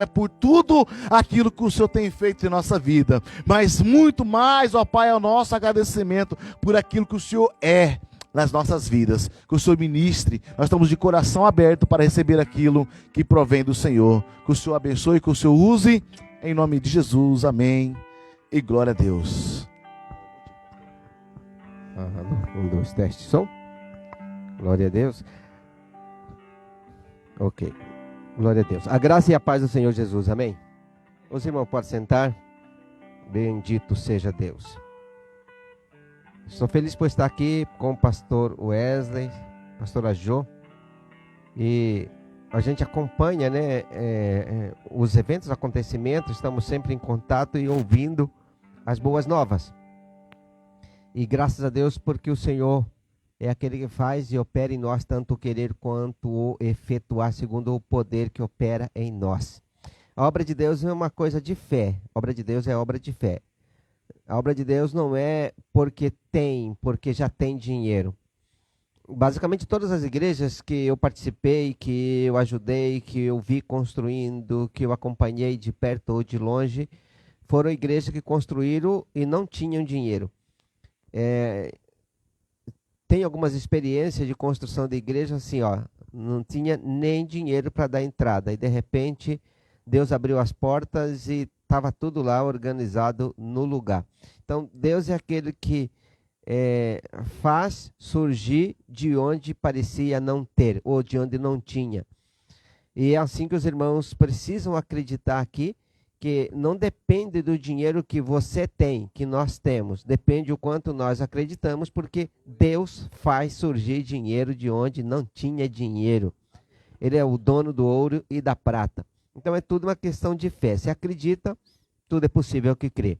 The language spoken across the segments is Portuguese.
por tudo aquilo que o Senhor tem feito em nossa vida, mas muito mais, ó Pai, é o nosso agradecimento por aquilo que o Senhor é nas nossas vidas, que o Senhor ministre. Nós estamos de coração aberto para receber aquilo que provém do Senhor. Que o Senhor abençoe, que o Senhor use, em nome de Jesus, amém, e glória a Deus. Um, dois, teste, som. Glória a Deus. Ok. Glória a Deus. A graça e a paz do Senhor Jesus. Amém? Os irmãos podem sentar. Bendito seja Deus. Estou feliz por estar aqui com o pastor Wesley, pastora Jo. E a gente acompanha, né, os eventos, acontecimentos. Estamos sempre em contato e ouvindo as boas novas. E graças a Deus porque o Senhor é aquele que faz e opera em nós tanto o querer quanto o efetuar segundo o poder que opera em nós. A obra de Deus é uma coisa de fé. A obra de Deus é obra de fé. A obra de Deus não é porque já tem dinheiro. Basicamente todas as igrejas que eu participei, que eu ajudei, que eu vi construindo, que eu acompanhei de perto ou de longe, foram igrejas que construíram e não tinham dinheiro. Tem algumas experiências de construção de igreja assim, ó, não tinha nem dinheiro para dar entrada. E de repente, Deus abriu as portas e estava tudo lá organizado no lugar. Então, Deus é aquele que faz surgir de onde parecia não ter, ou de onde não tinha. E é assim que os irmãos precisam acreditar aqui, que não depende do dinheiro que você tem, que nós temos. Depende o quanto nós acreditamos, porque Deus faz surgir dinheiro de onde não tinha dinheiro. Ele é o dono do ouro e da prata. Então é tudo uma questão de fé. Se acredita, tudo é possível que crê.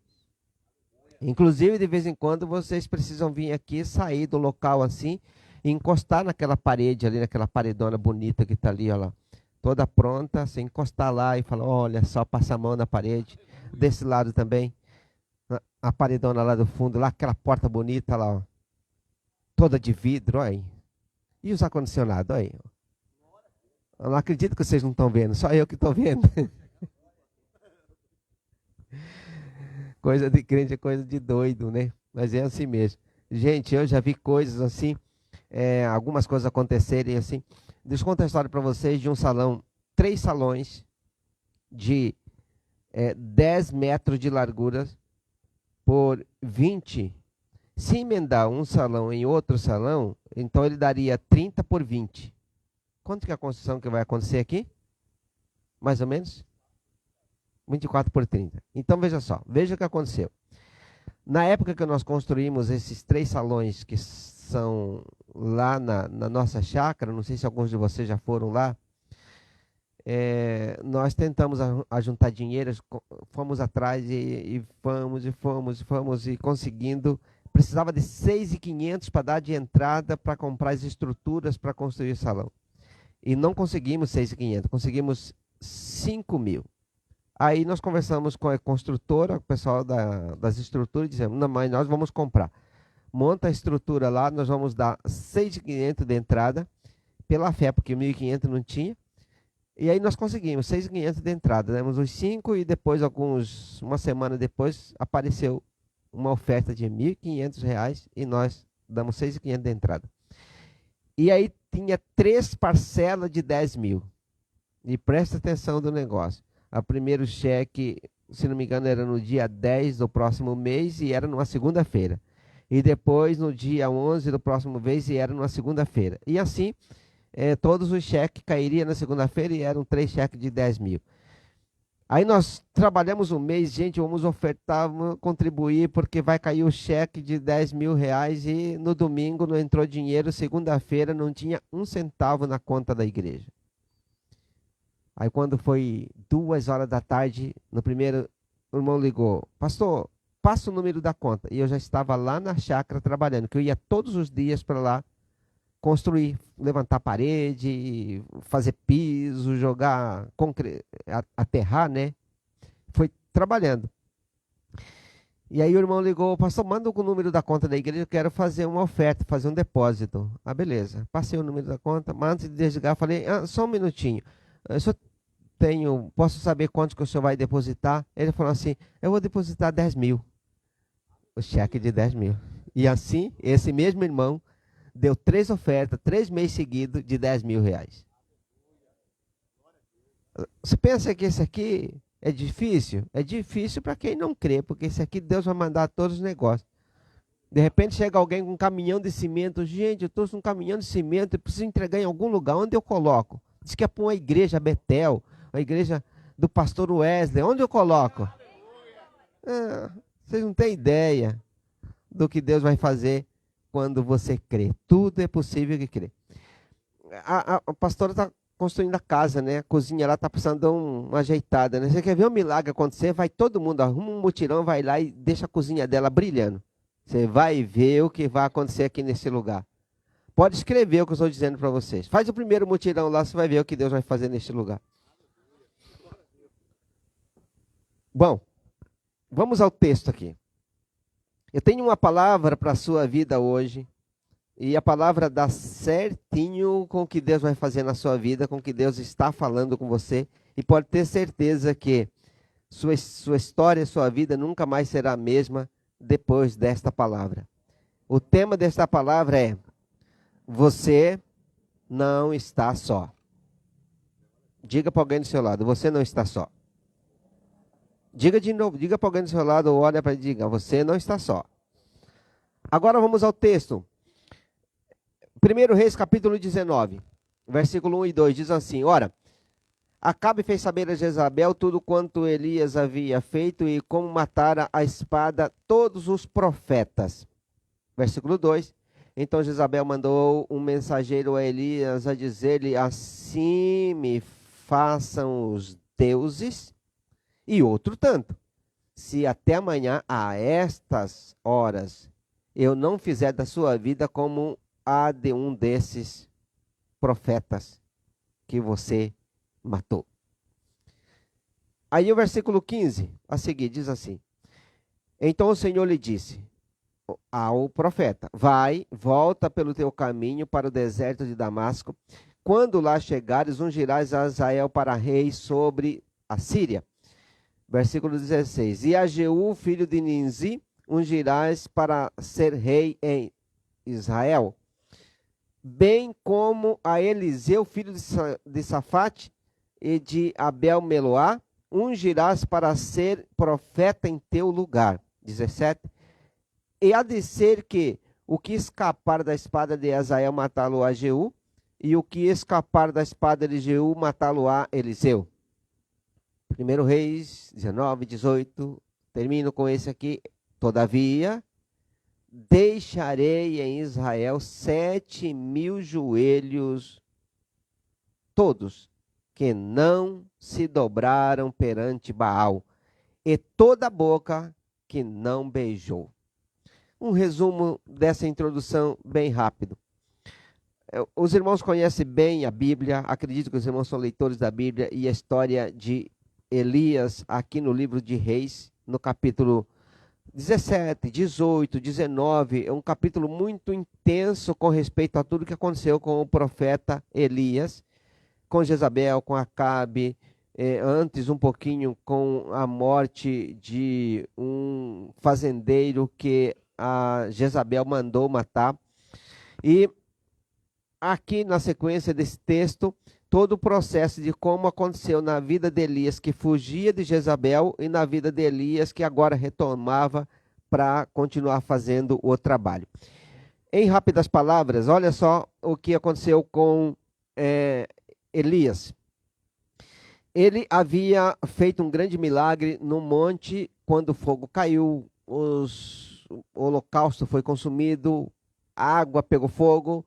Inclusive, de vez em quando, vocês precisam vir aqui, sair do local assim, e encostar naquela parede ali, naquela paredona bonita que está ali, olha lá. Toda pronta, você encostar lá e falar, olha só, passa a mão na parede. Desse lado também, a paredona lá do fundo, lá aquela porta bonita lá, ó, toda de vidro, olha aí. E os ar-condicionado, olha aí. Eu não acredito que vocês não estão vendo, só eu que estou vendo. Coisa de crente é coisa de doido, né? Mas é assim mesmo. Gente, eu já vi coisas assim, algumas coisas acontecerem assim. Deixa eu contar a história para vocês de um salão, 3 salões de 10 metros de largura por 20. Se emendar um salão em outro salão, então ele daria 30 por 20. Quanto que é a construção que vai acontecer aqui? Mais ou menos? 24 por 30. Então veja só, veja o que aconteceu. Na época que nós construímos esses 3 salões que são lá na nossa chácara, não sei se alguns de vocês já foram lá, nós tentamos ajuntar dinheiro, fomos atrás e fomos e conseguindo, precisava de 6.500 para dar de entrada para comprar as estruturas para construir o salão. E não conseguimos 6.500, conseguimos 5.000. Aí nós conversamos com a construtora, o pessoal das estruturas, e dizemos, não, mas nós vamos comprar. Monta a estrutura lá, nós vamos dar 6.500 de entrada, pela fé, porque 1.500 não tinha. E aí nós conseguimos 6.500 de entrada, demos os 5 e depois, uma semana depois, apareceu uma oferta de R$1.500 e nós damos 6.500 de entrada. E aí tinha 3 parcelas de 10.000. E presta atenção do negócio. O primeiro cheque, se não me engano, era no dia 10 do próximo mês e era numa segunda-feira. E depois no dia 11 do próximo mês e era numa segunda-feira. E assim, todos os cheques cairiam na segunda-feira e eram 3 cheques de 10.000. Aí nós trabalhamos um mês, gente, vamos ofertar, vamos contribuir, porque vai cair o cheque de R$10.000 e no domingo não entrou dinheiro, segunda-feira não tinha 1 centavo na conta da igreja. Aí quando foi 2 horas da tarde, no primeiro, o irmão ligou, pastor, passa o número da conta. E eu já estava lá na chácara trabalhando, que eu ia todos os dias para lá construir, levantar parede, fazer piso, jogar, aterrar, né? Foi trabalhando. E aí o irmão ligou, pastor, manda o número da conta da igreja, eu quero fazer uma oferta, fazer um depósito. Ah, beleza. Passei o número da conta, mas antes de desligar, falei, só um minutinho. O senhor posso saber quanto que o senhor vai depositar? Ele falou assim, eu vou depositar 10 mil. O cheque de 10 mil. E assim, esse mesmo irmão deu 3 ofertas, 3 meses seguidos de 10 mil reais. Você pensa que esse aqui é difícil? É difícil para quem não crê, porque esse aqui Deus vai mandar todos os negócios. De repente chega alguém com um caminhão de cimento. Gente, eu estou com um caminhão de cimento e preciso entregar em algum lugar. Onde eu coloco? Diz que é para uma igreja Betel, a igreja do pastor Wesley. Onde eu coloco? Vocês não têm ideia do que Deus vai fazer quando você crê. Tudo é possível que crê. A pastora está construindo a casa, né? A cozinha lá está precisando de uma ajeitada, né? Você quer ver um milagre acontecer? Vai todo mundo, arruma um mutirão, vai lá e deixa a cozinha dela brilhando. Você vai ver o que vai acontecer aqui nesse lugar. Pode escrever o que eu estou dizendo para vocês. Faz o primeiro mutirão lá, você vai ver o que Deus vai fazer neste lugar. Bom, vamos ao texto aqui. Eu tenho uma palavra para a sua vida hoje. E a palavra dá certinho com o que Deus vai fazer na sua vida, com o que Deus está falando com você. E pode ter certeza que sua história, sua vida nunca mais será a mesma depois desta palavra. O tema desta palavra é: você não está só. Diga para alguém do seu lado: você não está só. Diga de novo, diga para alguém do seu lado, ou olha para ele e diga: você não está só. Agora vamos ao texto. 1 Reis capítulo 19, versículo 1 e 2, diz assim: ora, Acabe fez saber a Jezabel tudo quanto Elias havia feito e como matara a espada todos os profetas. Versículo 2, então Jezabel mandou um mensageiro a Elias a dizer-lhe: assim me façam os deuses e outro tanto, se até amanhã a estas horas eu não fizer da sua vida como a de um desses profetas que você matou. Aí o versículo 15, a seguir, diz assim: então o Senhor lhe disse ao profeta: vai, volta pelo teu caminho para o deserto de Damasco. Quando lá chegares, ungirás a Azael para rei sobre a Síria. Versículo 16, e a Jeú, filho de Ninzi, ungirás para ser rei em Israel, bem como a Eliseu, filho de Safate, e de Abel-Meloá, ungirás para ser profeta em teu lugar. 17. E há de ser que o que escapar da espada de Azael matá-lo a Jeú, e o que escapar da espada de Jeú matá-lo a Eliseu. 1 Reis 19, 18, termino com esse aqui. Todavia, deixarei em Israel 7.000 joelhos, todos, que não se dobraram perante Baal, e toda boca que não beijou. Um resumo dessa introdução bem rápido. Os irmãos conhecem bem a Bíblia, acredito que os irmãos são leitores da Bíblia, e a história de Elias aqui no livro de Reis, no capítulo 17, 18, 19, é um capítulo muito intenso com respeito a tudo que aconteceu com o profeta Elias, com Jezabel, com Acabe, antes um pouquinho com a morte de um fazendeiro que a Jezabel mandou matar. E aqui na sequência desse texto, todo o processo de como aconteceu na vida de Elias, que fugia de Jezabel, e na vida de Elias, que agora retomava para continuar fazendo o trabalho. Em rápidas palavras, olha só o que aconteceu com Elias. Ele havia feito um grande milagre no monte, quando o fogo caiu, o holocausto foi consumido, a água pegou fogo,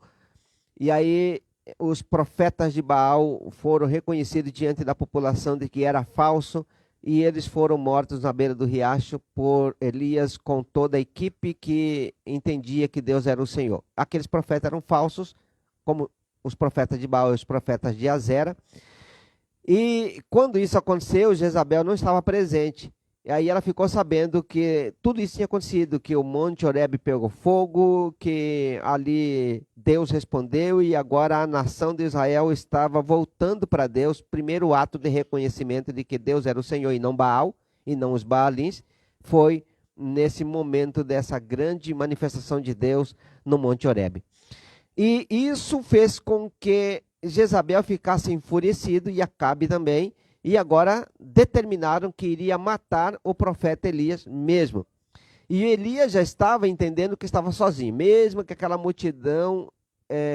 e aí os profetas de Baal foram reconhecidos diante da população de que era falso, e eles foram mortos na beira do riacho por Elias com toda a equipe que entendia que Deus era o Senhor. Aqueles profetas eram falsos, como os profetas de Baal e os profetas de Azera. E quando isso aconteceu, Jezabel não estava presente. aí ela ficou sabendo que tudo isso tinha acontecido, que o Monte Horebe pegou fogo, que ali Deus respondeu e agora a nação de Israel estava voltando para Deus. Primeiro ato de reconhecimento de que Deus era o Senhor e não Baal, e não os Baalins, foi nesse momento dessa grande manifestação de Deus no Monte Horebe. E isso fez com que Jezabel ficasse enfurecido e Acabe também, e agora determinaram que iria matar o profeta Elias mesmo. E Elias já estava entendendo que estava sozinho, mesmo que aquela multidão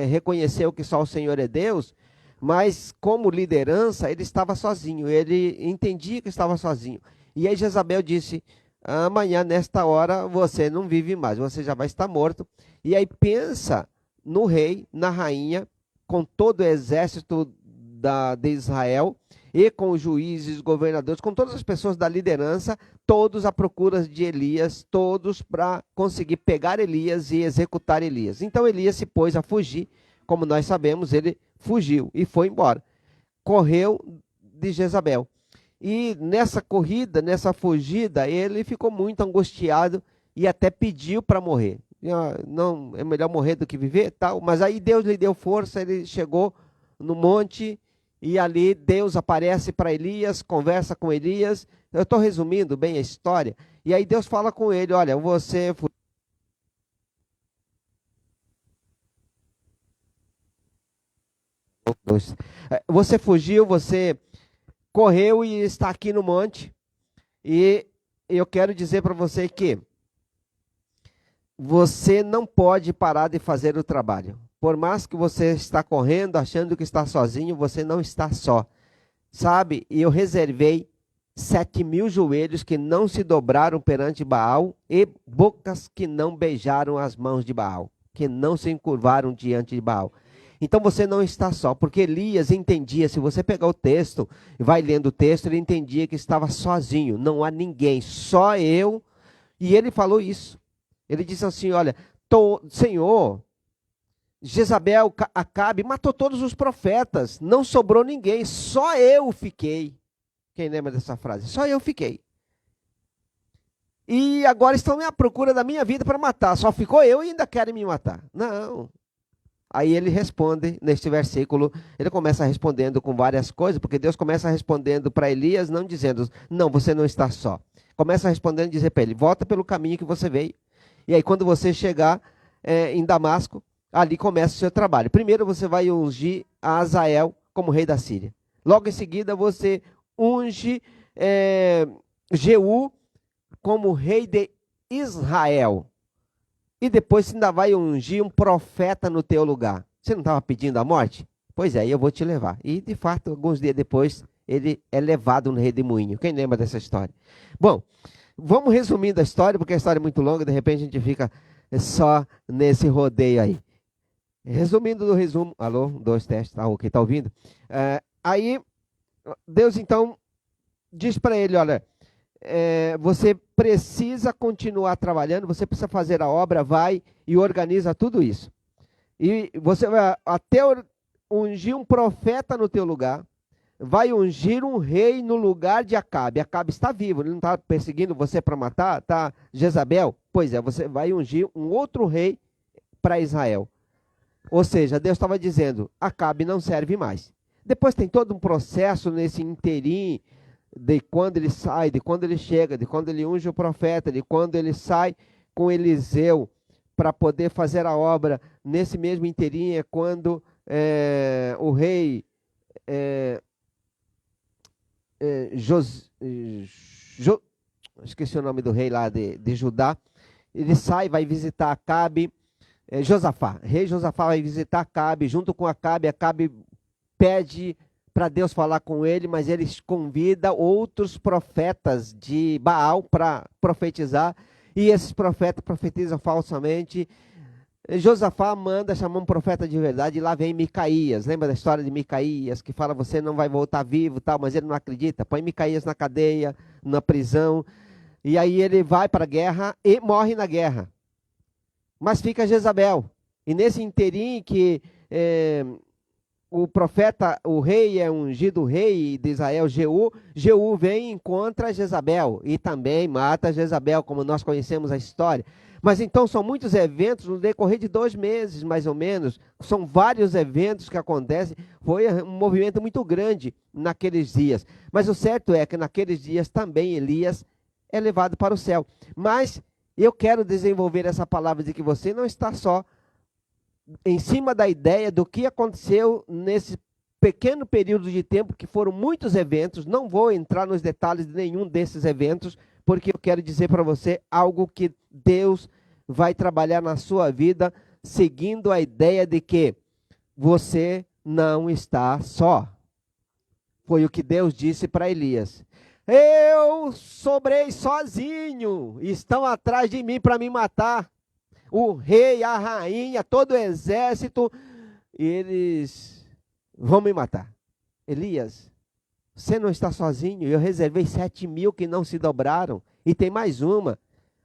reconheceu que só o Senhor é Deus, mas como liderança ele estava sozinho, ele entendia que estava sozinho. E aí Jezabel disse, amanhã nesta hora você não vive mais, você já vai estar morto. E aí pensa no rei, na rainha, com todo o exército de Israel, e com os juízes, governadores, com todas as pessoas da liderança, todos à procura de Elias, todos para conseguir pegar Elias e executar Elias. Então Elias se pôs a fugir, como nós sabemos, ele fugiu e foi embora. Correu de Jezabel. E nessa corrida, nessa fugida, ele ficou muito angustiado e até pediu para morrer. Não, é melhor morrer do que viver, tal. Mas aí Deus lhe deu força, ele chegou no monte e ali Deus aparece para Elias, conversa com Elias. Eu estou resumindo bem a história. E aí Deus fala com ele, olha, você fugiu, você correu e está aqui no monte. E eu quero dizer para você que você não pode parar de fazer o trabalho. Por mais que você está correndo, achando que está sozinho, você não está só. Sabe, eu reservei 7.000 joelhos que não se dobraram perante Baal e bocas que não beijaram as mãos de Baal, que não se encurvaram diante de Baal. Então você não está só, porque Elias entendia, se você pegar o texto e vai lendo o texto, ele entendia que estava sozinho, não há ninguém, só eu. E ele falou isso. Ele disse assim, olha, Senhor, Jezabel, Acabe, matou todos os profetas, não sobrou ninguém, só eu fiquei. Quem lembra dessa frase? Só eu fiquei. E agora estão à procura da minha vida para matar, só ficou eu e ainda querem me matar. Não. Aí ele responde, neste versículo, ele começa respondendo com várias coisas, porque Deus começa respondendo para Elias, não dizendo, não, você não está só. Começa respondendo e dizer para ele, volta pelo caminho que você veio. E aí quando você chegar em Damasco, ali começa o seu trabalho. Primeiro você vai ungir a Azael como rei da Síria. Logo em seguida você unge Jeú como rei de Israel. E depois você ainda vai ungir um profeta no teu lugar. Você não estava pedindo a morte? Pois é, eu vou te levar. E de fato, alguns dias depois, ele é levado no redemoinho. Quem lembra dessa história? Bom, vamos resumindo a história, porque a história é muito longa, de repente a gente fica só nesse rodeio aí. Resumindo do resumo, alô, 2 testes, ok, tá ouvindo? Aí, Deus então diz para ele, olha, você precisa continuar trabalhando, você precisa fazer a obra, vai e organiza tudo isso. E você vai até ungir um profeta no teu lugar, vai ungir um rei no lugar de Acabe. Acabe está vivo, ele não está perseguindo você para matar, tá? Jezabel? Pois é, você vai ungir um outro rei para Israel. Ou seja, Deus estava dizendo, Acabe não serve mais. Depois tem todo um processo nesse interim, de quando ele sai, de quando ele chega, de quando ele unge o profeta, de quando ele sai com Eliseu para poder fazer a obra. Nesse mesmo interim é quando o rei esqueci o nome do rei lá de Judá, ele sai, vai visitar Acabe, Josafá, rei Josafá vai visitar Acabe, junto com Acabe pede para Deus falar com ele, mas ele convida outros profetas de Baal para profetizar, e esses profetas profetizam falsamente. Josafá manda chamar um profeta de verdade, e lá vem Micaías. Lembra da história de Micaías, que fala, você não vai voltar vivo, tal, mas ele não acredita. Põe Micaías na cadeia, na prisão, e aí ele vai para a guerra e morre na guerra. Mas fica Jezabel. E nesse interim que o profeta, o rei é ungido, o rei de Israel, Jeú. Jeú vem e encontra Jezabel e também mata Jezabel, como nós conhecemos a história. Mas então são muitos eventos no decorrer de 2 meses, mais ou menos. São vários eventos que acontecem. Foi um movimento muito grande naqueles dias. Mas o certo é que naqueles dias também Elias é levado para o céu. Mas eu quero desenvolver essa palavra de que você não está só em cima da ideia do que aconteceu nesse pequeno período de tempo, que foram muitos eventos. Não vou entrar nos detalhes de nenhum desses eventos, porque eu quero dizer para você algo que Deus vai trabalhar na sua vida, seguindo a ideia de que você não está só. Foi o que Deus disse para Elias. Eu sobrei sozinho, estão atrás de mim para me matar. O rei, a rainha, todo o exército, eles vão me matar. Elias, você não está sozinho, eu reservei 7.000 que não se dobraram, e tem mais uma.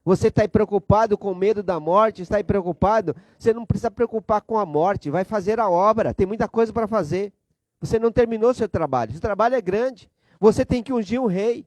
Você está aí preocupado com medo da morte, está aí preocupado? Você não precisa preocupar com a morte, vai fazer a obra, tem muita coisa para fazer. Você não terminou seu trabalho é grande, você tem que ungir um rei.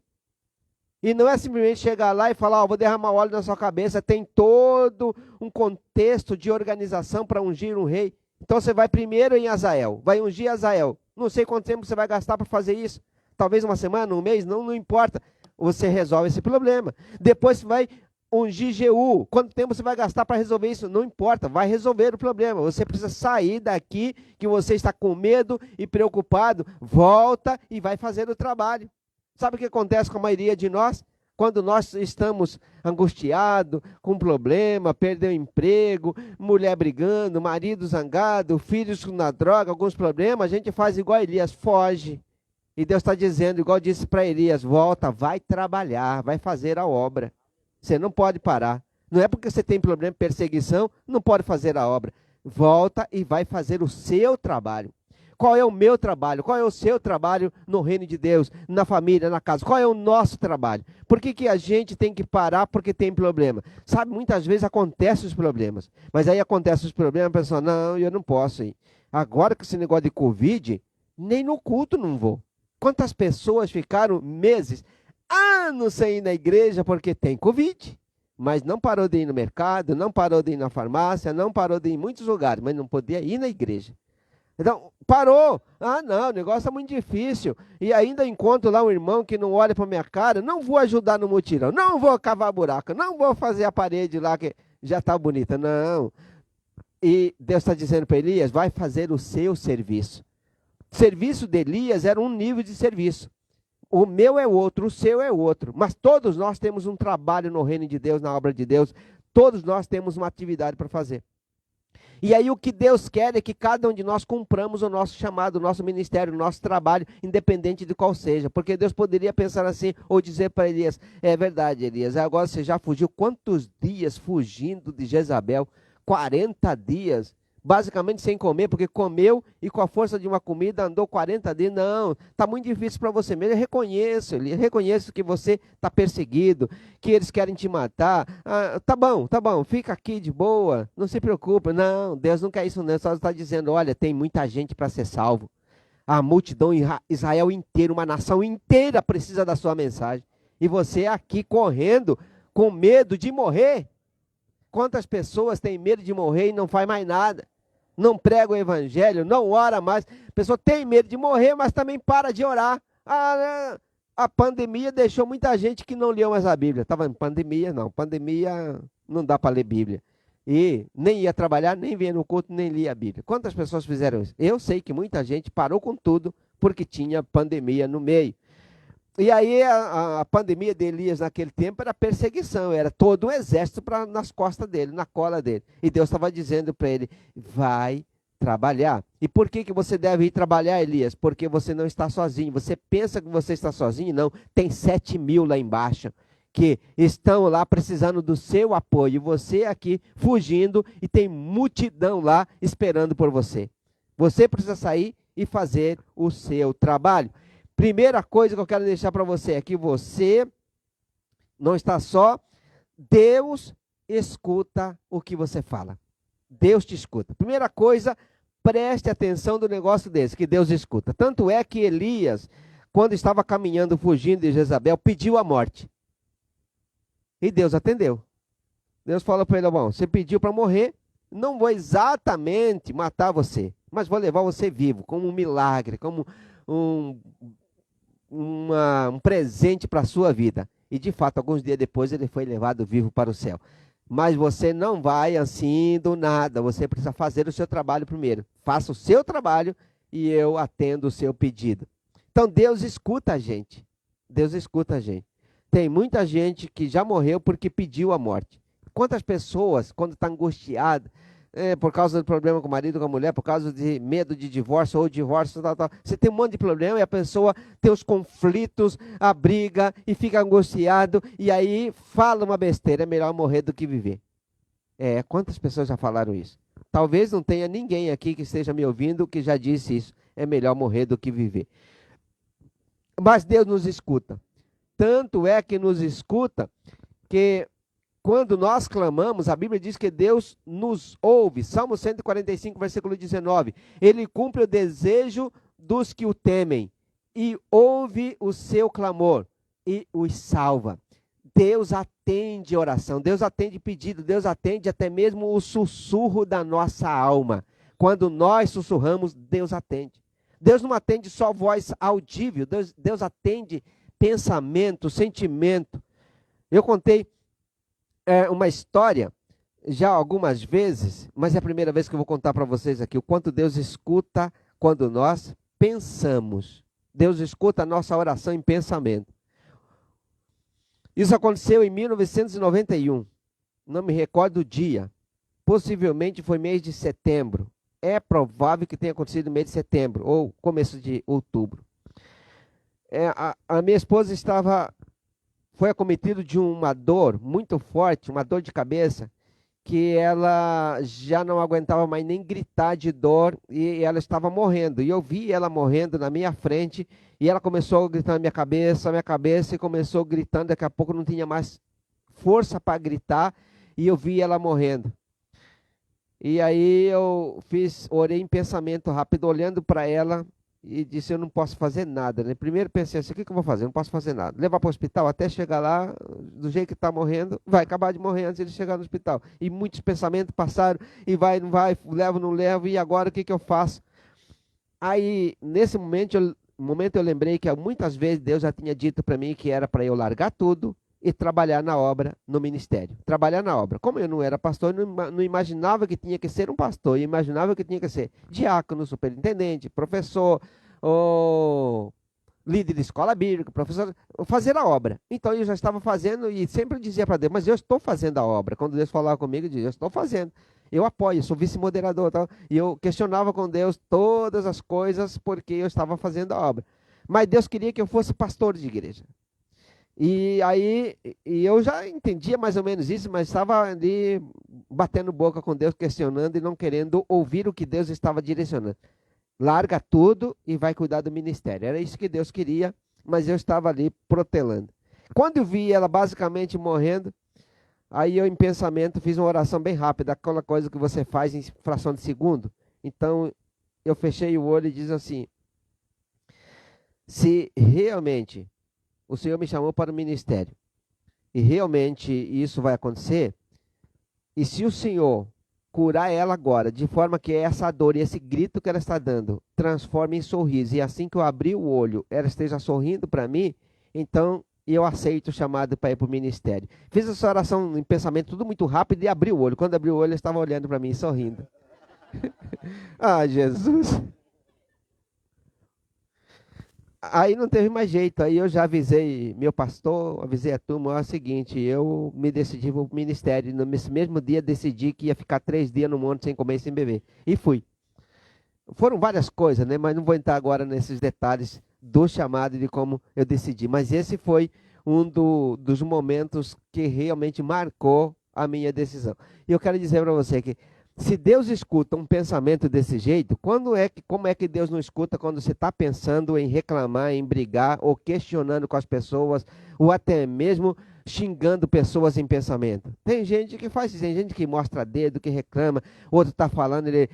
E não é simplesmente chegar lá e falar, vou derramar óleo na sua cabeça, tem todo um contexto de organização para ungir um rei. Então você vai primeiro em Azael, vai ungir Azael. Não sei quanto tempo você vai gastar para fazer isso, talvez uma semana, um mês, não importa. Você resolve esse problema. Depois você vai ungir Jeú. Quanto tempo você vai gastar para resolver isso? Não importa, vai resolver o problema. Você precisa sair daqui, que você está com medo e preocupado, volta e vai fazer o trabalho. Sabe o que acontece com a maioria de nós? Quando nós estamos angustiados, com problema, perdeu o emprego, mulher brigando, marido zangado, filhos na droga, alguns problemas, a gente faz igual Elias, foge. E Deus está dizendo, igual disse para Elias, volta, vai trabalhar, vai fazer a obra. Você não pode parar. Não é porque você tem problema de perseguição, não pode fazer a obra. Volta e vai fazer o seu trabalho. Qual é o meu trabalho? Qual é o seu trabalho no reino de Deus, na família, na casa? Qual é o nosso trabalho? Por que a gente tem que parar porque tem problema? Sabe, muitas vezes acontecem os problemas. Mas aí acontecem os problemas, a pessoa, não, eu não posso ir. Agora com esse negócio de Covid, nem no culto não vou. Quantas pessoas ficaram meses, anos sem ir na igreja porque tem Covid? Mas não parou de ir no mercado, não parou de ir na farmácia, não parou de ir em muitos lugares, mas não podia ir na igreja. Então, parou. Ah, não, o negócio está muito difícil. E ainda encontro lá um irmão que não olha para minha cara, não vou ajudar no mutirão, não vou cavar buraco, não vou fazer a parede lá que já está bonita. Não. E Deus está dizendo para Elias, vai fazer o seu serviço. O serviço de Elias era um nível de serviço. O meu é outro, o seu é outro. Mas todos nós temos um trabalho no reino de Deus, na obra de Deus. Todos nós temos uma atividade para fazer. E aí o que Deus quer é que cada um de nós cumpramos o nosso chamado, o nosso ministério, o nosso trabalho, independente de qual seja. Porque Deus poderia pensar assim, ou dizer para Elias, é verdade, Elias, agora você já fugiu quantos dias fugindo de Jezabel? 40 dias, basicamente sem comer, porque comeu e com a força de uma comida andou 40 dias. Não, está muito difícil para você mesmo. Eu reconheço que você está perseguido, que eles querem te matar. Ah, tá bom, fica aqui de boa, não se preocupe. Não, Deus não quer isso não, só está dizendo, olha, tem muita gente para ser salvo. A multidão, Israel inteiro, uma nação inteira precisa da sua mensagem. E você aqui correndo, com medo de morrer. Quantas pessoas têm medo de morrer e não faz mais nada? Não prega o evangelho, não ora mais. A pessoa tem medo de morrer, mas também para de orar. A pandemia deixou muita gente que não leu mais a Bíblia. Estava em pandemia, não dá para ler Bíblia. E nem ia trabalhar, nem vinha no culto, nem lia a Bíblia. Quantas pessoas fizeram isso? Eu sei que muita gente parou com tudo porque tinha pandemia no meio. E aí a pandemia de Elias naquele tempo era perseguição, era todo um exército nas costas dele, na cola dele. E Deus estava dizendo para ele, vai trabalhar. E por que você deve ir trabalhar, Elias? Porque você não está sozinho. Você pensa que você está sozinho? Não, tem 7.000 lá embaixo que estão lá precisando do seu apoio. Você aqui fugindo e tem multidão lá esperando por você. Você precisa sair e fazer o seu trabalho. Primeira coisa que eu quero deixar para você é que você não está só, Deus escuta o que você fala. Deus te escuta. Primeira coisa, Preste atenção do negócio desse, que Deus escuta. Tanto é que Elias, quando estava caminhando, fugindo de Jezabel, pediu a morte. E Deus atendeu. Deus falou para ele, bom, você pediu para morrer, não vou exatamente matar você, mas vou levar você vivo, como um milagre, como um presente para a sua vida. E de fato, alguns dias depois, ele foi levado vivo para o céu. Mas você não vai assim do nada, você precisa fazer o seu trabalho primeiro. Faça o seu trabalho e eu atendo o seu pedido. Então Deus escuta a gente. Deus escuta a gente. Tem muita gente que já morreu porque pediu a morte. Quantas pessoas, quando está angustiada, por causa do problema com o marido, com a mulher, por causa de medo de divórcio ou divórcio, tal. Você tem um monte de problema e a pessoa tem os conflitos, a briga e fica angustiado e aí fala uma besteira, é melhor morrer do que viver. Quantas pessoas já falaram isso? Talvez não tenha ninguém aqui que esteja me ouvindo que já disse isso. É melhor morrer do que viver. Mas Deus nos escuta. Tanto é que nos escuta que quando nós clamamos, a Bíblia diz que Deus nos ouve. Salmo 145, versículo 19. Ele cumpre o desejo dos que o temem e ouve o seu clamor e os salva. Deus atende oração, Deus atende pedido, Deus atende até mesmo o sussurro da nossa alma. Quando nós sussurramos, Deus atende. Deus não atende só voz audível, Deus atende pensamento, sentimento. Eu contei uma história já algumas vezes, mas é a primeira vez que eu vou contar para vocês aqui o quanto Deus escuta quando nós pensamos. Deus escuta a nossa oração em pensamento. Isso aconteceu em 1991. Não me recordo o dia. Possivelmente foi mês de setembro. É provável que tenha acontecido no mês de setembro ou começo de outubro. A minha esposa foi acometida de uma dor muito forte, uma dor de cabeça, que ela já não aguentava mais nem gritar de dor e ela estava morrendo. E eu vi ela morrendo na minha frente e ela começou a gritar na minha cabeça e começou gritando. Daqui a pouco não tinha mais força para gritar e eu vi ela morrendo. E aí eu orei em pensamento rápido, olhando para ela e disse, eu não posso fazer nada, né? Primeiro pensei assim, o que eu vou fazer? Eu não posso fazer nada. Levar para o hospital até chegar lá, do jeito que está morrendo, vai acabar de morrer antes de chegar no hospital. E muitos pensamentos passaram, e vai, não vai, levo, não levo, e agora o que eu faço? Aí, nesse momento eu lembrei que muitas vezes Deus já tinha dito para mim que era para eu largar tudo e trabalhar na obra, no ministério. Trabalhar na obra. Como eu não era pastor, eu não imaginava que tinha que ser um pastor, eu imaginava que tinha que ser diácono, superintendente, professor, ou líder de escola bíblica, professor, fazer a obra. Então eu já estava fazendo e sempre dizia para Deus, mas eu estou fazendo a obra. Quando Deus falava comigo, eu dizia, eu estou fazendo. Eu apoio, sou vice-moderador. Tal. E eu questionava com Deus todas as coisas porque eu estava fazendo a obra. Mas Deus queria que eu fosse pastor de igreja. E aí eu já entendia mais ou menos isso, mas estava ali batendo boca com Deus, questionando e não querendo ouvir o que Deus estava direcionando. Larga tudo e vai cuidar do ministério. Era isso que Deus queria, mas eu estava ali protelando. Quando eu vi ela basicamente morrendo, aí eu em pensamento fiz uma oração bem rápida, aquela coisa que você faz em fração de segundo. Então eu fechei o olho e disse assim, se realmente o Senhor me chamou para o ministério e realmente isso vai acontecer, e se o Senhor curar ela agora, de forma que essa dor e esse grito que ela está dando transforme em sorriso, e assim que eu abrir o olho, ela esteja sorrindo para mim, então eu aceito o chamado para ir para o ministério. Fiz essa oração em pensamento, tudo muito rápido, e abri o olho. Quando abri o olho, ela estava olhando para mim, sorrindo. Ah, Jesus! Aí não teve mais jeito, aí eu já avisei meu pastor, avisei a turma, é o seguinte, eu me decidi para o ministério, nesse mesmo dia decidi que ia ficar 3 dias no monte sem comer e sem beber, e fui. Foram várias coisas, né? Mas não vou entrar agora nesses detalhes do chamado e de como eu decidi, mas esse foi um dos momentos que realmente marcou a minha decisão. E eu quero dizer para você que Se Deus escuta um pensamento desse jeito, como é que Deus não escuta quando você está pensando em reclamar, em brigar, ou questionando com as pessoas, ou até mesmo xingando pessoas em pensamento? Tem gente que faz isso, tem gente que mostra dedo, que reclama, outro está falando, ele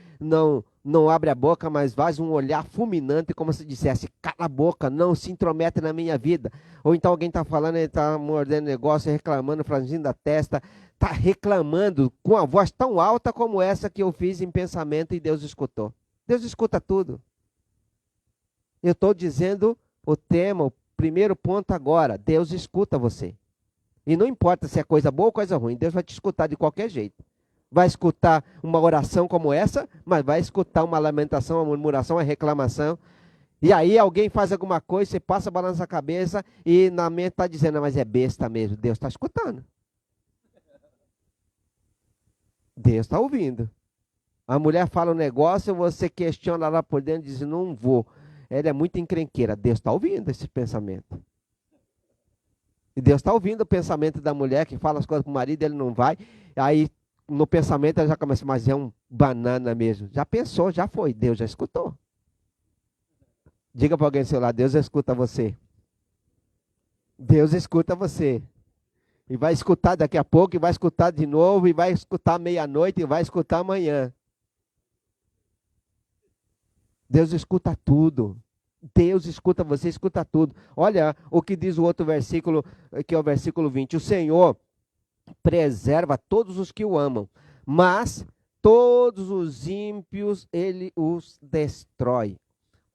não abre a boca, mas faz um olhar fulminante, como se dissesse, cala a boca, não se intromete na minha vida. Ou então alguém está falando, ele está mordendo negócio, reclamando, franzindo a testa, está reclamando com a voz tão alta como essa que eu fiz em pensamento e Deus escutou. Deus escuta tudo. Eu estou dizendo o tema, o primeiro ponto agora. Deus escuta você. E não importa se é coisa boa ou coisa ruim, Deus vai te escutar de qualquer jeito. Vai escutar uma oração como essa, mas vai escutar uma lamentação, uma murmuração, uma reclamação. E aí alguém faz alguma coisa, você passa, balança a cabeça e na mente está dizendo, mas é besta mesmo. Deus está escutando. Deus está ouvindo. A mulher fala um negócio, você questiona lá por dentro e diz, não vou. Ela é muito encrenqueira. Deus está ouvindo esse pensamento. E Deus está ouvindo o pensamento da mulher que fala as coisas para o marido, ele não vai. Aí no pensamento ela já começa, mas é um banana mesmo. Já pensou, já foi. Deus já escutou. Diga para alguém do seu lado, Deus escuta você. Deus escuta você. E vai escutar daqui a pouco, e vai escutar de novo, e vai escutar meia-noite, e vai escutar amanhã. Deus escuta tudo. Deus escuta você, escuta tudo. Olha o que diz o outro versículo, que é o versículo 20. O Senhor preserva todos os que o amam, mas todos os ímpios ele os destrói.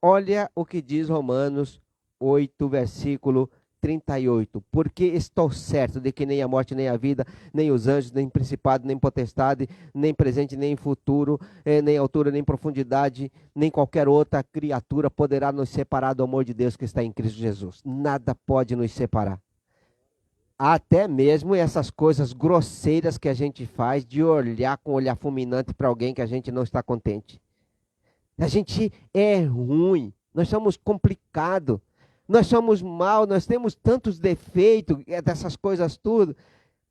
Olha o que diz Romanos 8, versículo 38. Porque estou certo de que nem a morte, nem a vida, nem os anjos, nem principado, nem potestade, nem presente, nem futuro, nem altura, nem profundidade, nem qualquer outra criatura poderá nos separar do amor de Deus que está em Cristo Jesus. Nada pode nos separar. Até mesmo essas coisas grosseiras que a gente faz, de olhar com um olhar fulminante para alguém que a gente não está contente. A gente é ruim, nós somos complicados. Nós somos maus, nós temos tantos defeitos, dessas coisas tudo.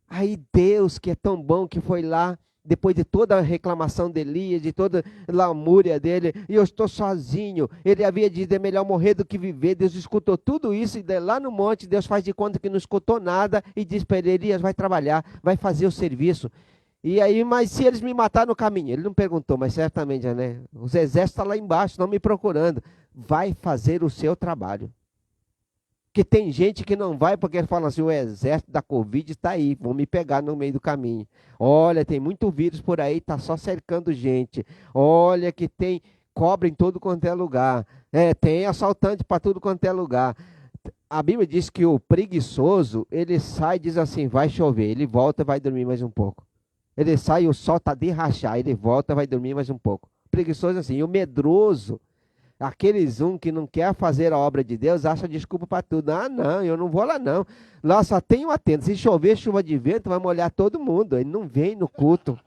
Aí Deus, que é tão bom, que foi lá, depois de toda a reclamação de Elias, de toda a lamúria dele, e eu estou sozinho, ele havia dito, é melhor morrer do que viver. Deus escutou tudo isso, e lá no monte, Deus faz de conta que não escutou nada, e diz para ele, Elias, vai trabalhar, vai fazer o serviço. E aí, mas se eles me matar no caminho? Ele não perguntou, mas certamente, né? Os exércitos estão lá embaixo, estão me procurando. Vai fazer o seu trabalho. Que tem gente que não vai porque ele fala assim, o exército da Covid está aí, vão me pegar no meio do caminho. Olha, tem muito vírus por aí, está só cercando gente. Olha que tem cobra em todo quanto é lugar. Tem assaltante para tudo quanto é lugar. A Bíblia diz que o preguiçoso, ele sai e diz assim, vai chover. Ele volta e vai dormir mais um pouco. Ele sai, o sol está de rachar, ele volta e vai dormir mais um pouco. O preguiçoso assim, e o medroso, aqueles que não quer fazer a obra de Deus, acha desculpa para tudo. Ah, não, eu não vou lá não. Lá só tem uma tenda. Se chover, chuva de vento, vai molhar todo mundo. Ele não vem no culto.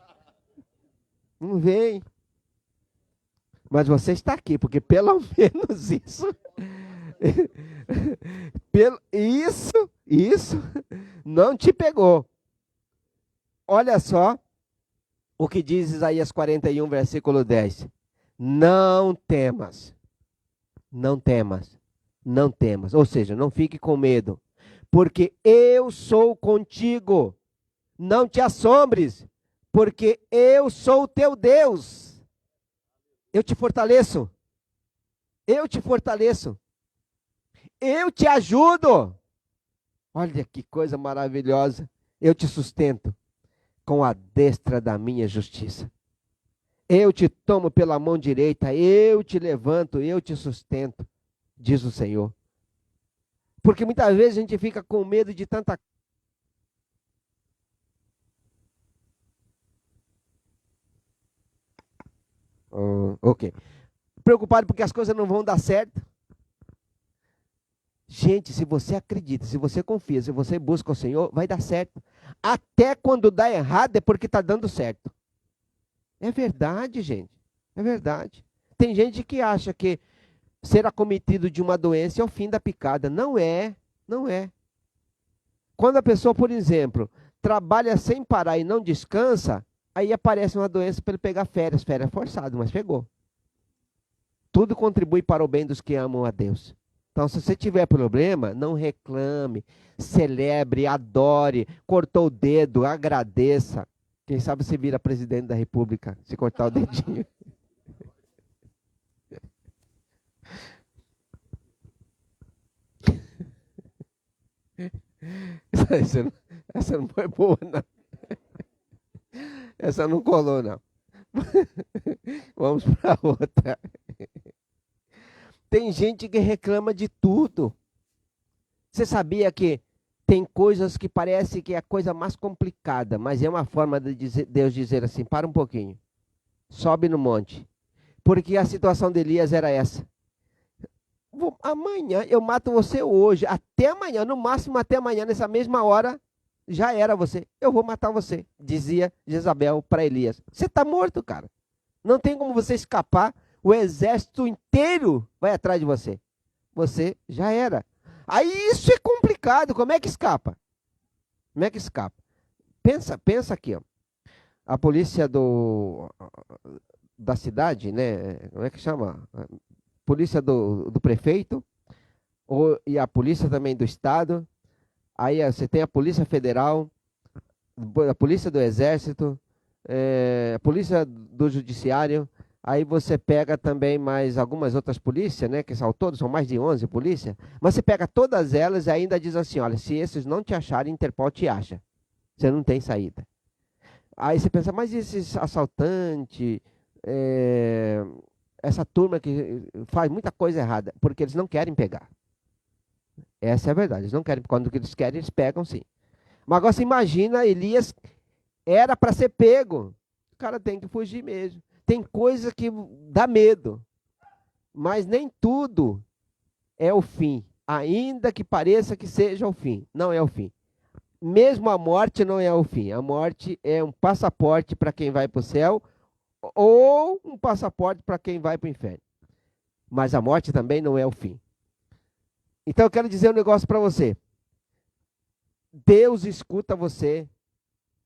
Não vem. Mas você está aqui, porque pelo menos isso... isso não te pegou. Olha só o que diz Isaías 41, versículo 10. Não temas. Não temas, não temas, ou seja, não fique com medo, porque eu sou contigo, não te assombres, porque eu sou o teu Deus, eu te fortaleço, eu te fortaleço, eu te ajudo, olha que coisa maravilhosa, eu te sustento com a destra da minha justiça. Eu te tomo pela mão direita, eu te levanto, eu te sustento, diz o Senhor. Porque muitas vezes a gente fica com medo de tanta... Ok. Preocupado porque as coisas não vão dar certo. Gente, se você acredita, se você confia, se você busca o Senhor, vai dar certo. Até quando dá errado é porque está dando certo. É verdade, gente. É verdade. Tem gente que acha que ser acometido de uma doença é o fim da picada. Não é. Não é. Quando a pessoa, por exemplo, trabalha sem parar e não descansa, Aí aparece uma doença para ele pegar férias forçado, mas pegou. Tudo contribui para o bem dos que amam a Deus. Então, se você tiver problema, não reclame, celebre, adore, cortou o dedo, agradeça. Quem sabe você vira presidente da República, se cortar o dedinho. Essa não foi boa, não. Essa não colou, não. Vamos para outra. Tem gente que reclama de tudo. Você sabia que tem coisas que parece que é a coisa mais complicada, mas é uma forma de Deus dizer assim, para um pouquinho, sobe no monte. Porque a situação de Elias era essa. Amanhã, eu mato você hoje, até amanhã, no máximo até amanhã, nessa mesma hora, já era você. Eu vou matar você, dizia Jezabel para Elias. Você está morto, cara. Não tem como você escapar. O exército inteiro vai atrás de você. Você já era. Aí isso é complicado. Como é que escapa? Como é que escapa? Pensa aqui, ó. A polícia da cidade, né? Como é que chama? Polícia do prefeito, e a polícia também do estado. Aí você tem a polícia federal, a polícia do exército, a polícia do judiciário. Aí você pega também mais algumas outras polícias, né? Que são todos, são mais de 11 polícias. Mas você pega todas elas e ainda diz assim, olha, se esses não te acharem, Interpol te acha. Você não tem saída. Aí você pensa, mas esses assaltantes, essa turma que faz muita coisa errada, porque eles não querem pegar. Essa é a verdade, eles não querem, quando eles querem, eles pegam sim. Mas agora você imagina, Elias era para ser pego. O cara tem que fugir mesmo. Tem coisa que dá medo, mas nem tudo é o fim, ainda que pareça que seja o fim, não é o fim. Mesmo a morte não é o fim, a morte é um passaporte para quem vai para o céu, ou um passaporte para quem vai para o inferno. Mas a morte também não é o fim. Então eu quero dizer um negócio para você. Deus escuta você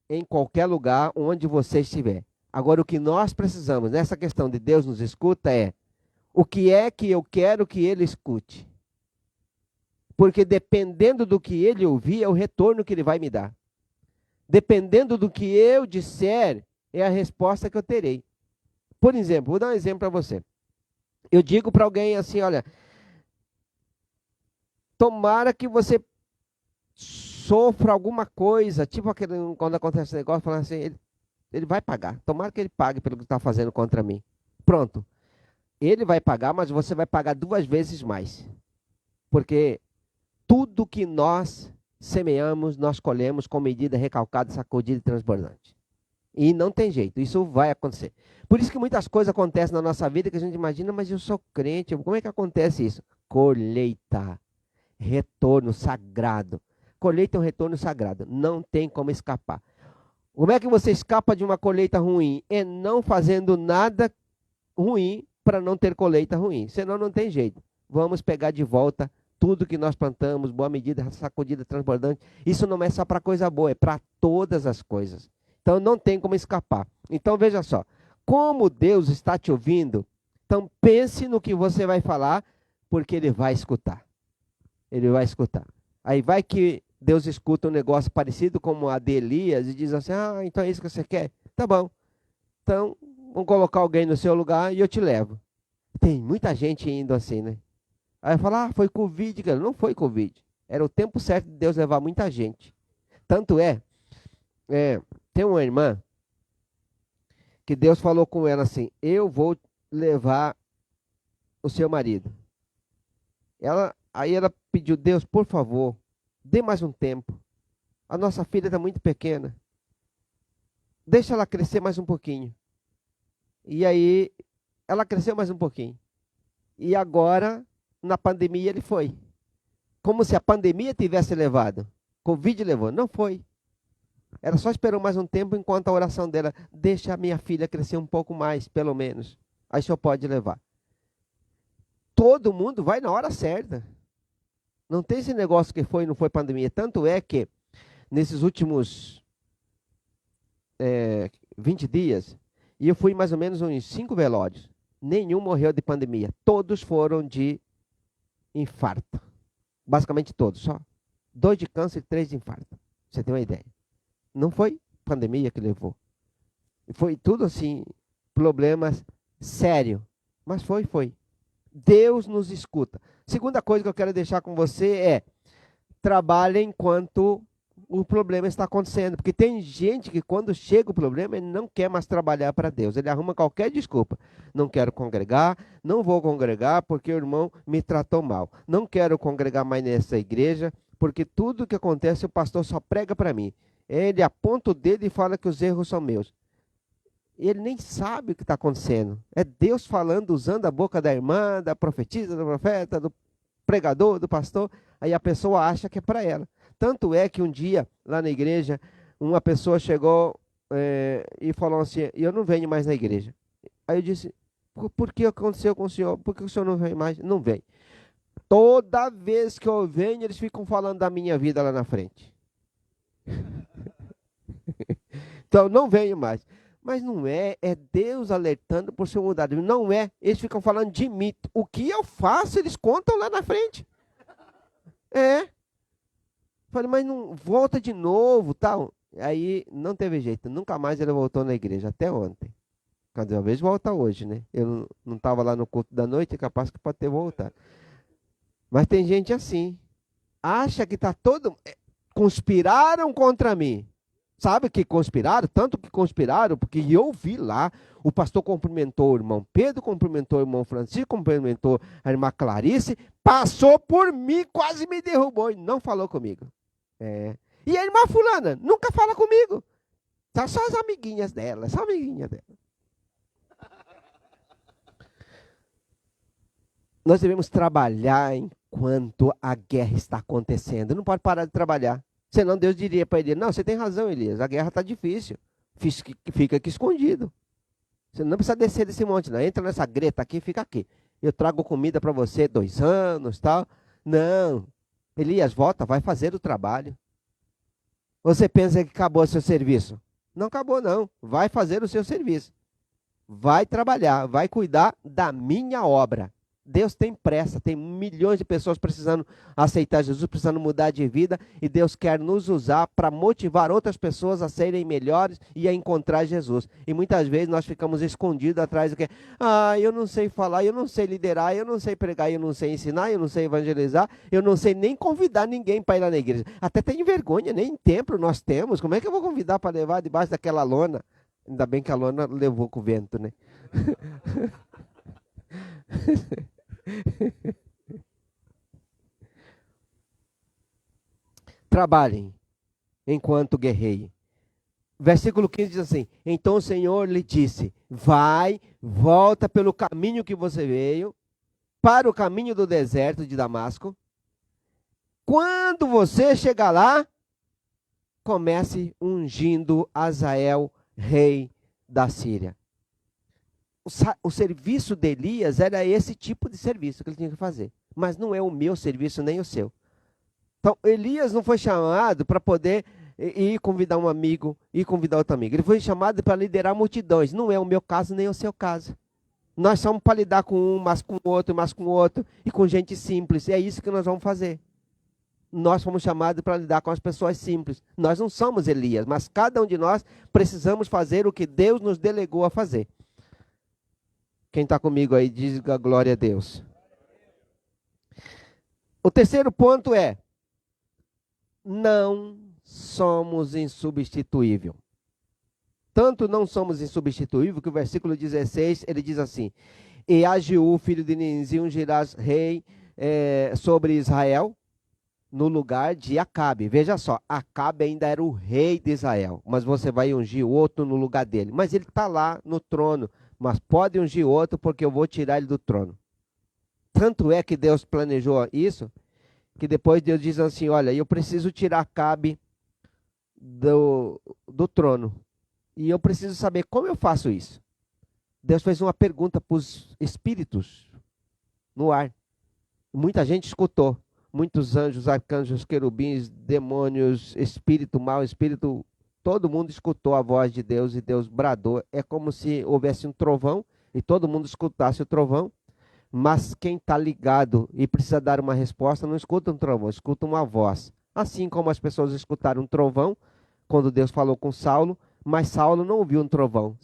em qualquer lugar onde você estiver. Agora o que nós precisamos nessa questão de Deus nos escuta é o que é que eu quero que Ele escute. Porque dependendo do que Ele ouvir é o retorno que Ele vai me dar. Dependendo do que eu disser é a resposta que eu terei. Por exemplo, vou dar um exemplo para você. Eu digo para alguém assim, olha, tomara que você sofra alguma coisa, tipo aquele, quando acontece esse negócio, falando assim, ele vai pagar. Tomara que ele pague pelo que está fazendo contra mim. Pronto. Ele vai pagar, mas você vai pagar 2 vezes mais. Porque tudo que nós semeamos, nós colhemos com medida recalcada, sacudida e transbordante. E não tem jeito, isso vai acontecer. Por isso que muitas coisas acontecem na nossa vida que a gente imagina, mas eu sou crente, como é que acontece isso? Colheita, retorno sagrado. Colheita é um retorno sagrado, não tem como escapar. Como é que você escapa de uma colheita ruim? É não fazendo nada ruim para não ter colheita ruim. Senão não tem jeito. Vamos pegar de volta tudo que nós plantamos, boa medida, sacudida, transbordante. Isso não é só para coisa boa, é para todas as coisas. Então não tem como escapar. Então veja só, como Deus está te ouvindo, então pense no que você vai falar, porque Ele vai escutar. Ele vai escutar. Aí vai que Deus escuta um negócio parecido como a de Elias e diz assim, então é isso que você quer? Tá bom. Então, vamos colocar alguém no seu lugar e eu te levo. Tem muita gente indo assim, né? Aí fala, foi Covid. Não foi Covid. Era o tempo certo de Deus levar muita gente. Tanto tem uma irmã que Deus falou com ela assim, eu vou levar o seu marido. Aí ela pediu, Deus, por favor, dê mais um tempo. A nossa filha está muito pequena. Deixa ela crescer mais um pouquinho. E aí, ela cresceu mais um pouquinho. E agora, na pandemia, ele foi. Como se a pandemia tivesse levado. Covid levou. Não foi. Ela só esperou mais um tempo enquanto a oração dela, deixa a minha filha crescer um pouco mais, pelo menos. Aí o senhor pode levar. Todo mundo vai na hora certa. Não tem esse negócio que foi e não foi pandemia. Tanto é que, nesses últimos 20 dias, e eu fui mais ou menos uns 5 velórios. Nenhum morreu de pandemia. Todos foram de infarto. Basicamente todos, só 2 de câncer e 3 de infarto. Você tem uma ideia. Não foi pandemia que levou. Foi tudo assim, problemas sérios. Mas foi. Deus nos escuta. Segunda coisa que eu quero deixar com você é: trabalhe enquanto o problema está acontecendo. Porque tem gente que quando chega o problema, ele não quer mais trabalhar para Deus. Ele arruma qualquer desculpa. Não quero congregar, não vou congregar porque o irmão me tratou mal. Não quero congregar mais nessa igreja, porque tudo que acontece o pastor só prega para mim. Ele aponta o dedo e fala que os erros são meus. Ele nem sabe o que está acontecendo. É Deus falando, usando a boca da irmã, da profetisa, do profeta, do pregador, do pastor. Aí a pessoa acha que é para ela. Tanto é que um dia, lá na igreja, uma pessoa chegou e falou assim: eu não venho mais na igreja. Aí eu disse: por que aconteceu com o senhor? Por que o senhor não vem mais? Não vem. Toda vez que eu venho, eles ficam falando da minha vida lá na frente. Então, não venho mais. Mas não é Deus alertando por seu mudar. Não é, eles ficam falando de mim. O que eu faço, eles contam lá na frente. Falei, mas não volta de novo, tal. Aí não teve jeito, nunca mais ele voltou na igreja, até ontem. Cada vez volta hoje, né? Eu não estava lá no culto da noite, é capaz que pode ter voltado. Mas tem gente assim, acha que está todo... Conspiraram contra mim. Sabe que conspiraram? Tanto que conspiraram, porque eu vi lá, o pastor cumprimentou o irmão Pedro, cumprimentou o irmão Francisco, cumprimentou a irmã Clarice, passou por mim, quase me derrubou e não falou comigo. E a irmã fulana nunca fala comigo. Só as amiguinhas dela, só amiguinha dela. Nós devemos trabalhar enquanto a guerra está acontecendo. Não pode parar de trabalhar. Senão Deus diria para ele: não, você tem razão, Elias, a guerra está difícil. Fica aqui escondido. Você não precisa descer desse monte, não. Entra nessa greta aqui e fica aqui. Eu trago comida para você 2 anos, tal. Não. Elias, volta, vai fazer o trabalho. Você pensa que acabou o seu serviço? Não acabou, não. Vai fazer o seu serviço. Vai trabalhar, vai cuidar da minha obra. Deus tem pressa, tem milhões de pessoas precisando aceitar Jesus, precisando mudar de vida, e Deus quer nos usar para motivar outras pessoas a serem melhores e a encontrar Jesus. E muitas vezes nós ficamos escondidos atrás do que: eu não sei falar, eu não sei liderar, eu não sei pregar, eu não sei ensinar, eu não sei evangelizar, eu não sei nem convidar ninguém para ir lá na igreja. Até tenho vergonha, nem templo nós temos, como é que eu vou convidar para levar debaixo daquela lona? Ainda bem que a lona levou com o vento, né? Trabalhem enquanto guerreiem. Versículo 15 diz assim: então o Senhor lhe disse: vai, volta pelo caminho que você veio, para o caminho do deserto de Damasco. Quando você chegar lá, comece ungindo Azael, rei da Síria. O serviço de Elias era esse tipo de serviço que ele tinha que fazer. Mas não é o meu serviço nem o seu. Então, Elias não foi chamado para poder ir convidar um amigo, ir convidar outro amigo. Ele foi chamado para liderar multidões. Não é o meu caso nem o seu caso. Nós somos para lidar com um, mas com outro, mas com outro, e com gente simples. É isso que nós vamos fazer. Nós fomos chamados para lidar com as pessoas simples. Nós não somos Elias, mas cada um de nós precisamos fazer o que Deus nos delegou a fazer. Quem está comigo aí, diz a glória a Deus. O terceiro ponto é: não somos insubstituíveis. Tanto não somos insubstituíveis que o versículo 16, ele diz assim: e a Jeú, filho de Ninzi, ungirás rei sobre Israel, no lugar de Acabe. Veja só, Acabe ainda era o rei de Israel, mas você vai ungir outro no lugar dele. Mas ele está lá no trono, mas pode ungir outro porque eu vou tirar ele do trono. Tanto é que Deus planejou isso, que depois Deus diz assim: olha, eu preciso tirar Acabe do trono. E eu preciso saber como eu faço isso. Deus fez uma pergunta para os espíritos no ar. Muita gente escutou. Muitos anjos, arcanjos, querubins, demônios, espírito mau, espírito todo mundo escutou a voz de Deus e Deus bradou. É como se houvesse um trovão e todo mundo escutasse o trovão, mas quem está ligado e precisa dar uma resposta não escuta um trovão, escuta uma voz. Assim como as pessoas escutaram um trovão quando Deus falou com Saulo, mas Saulo não ouviu um trovão.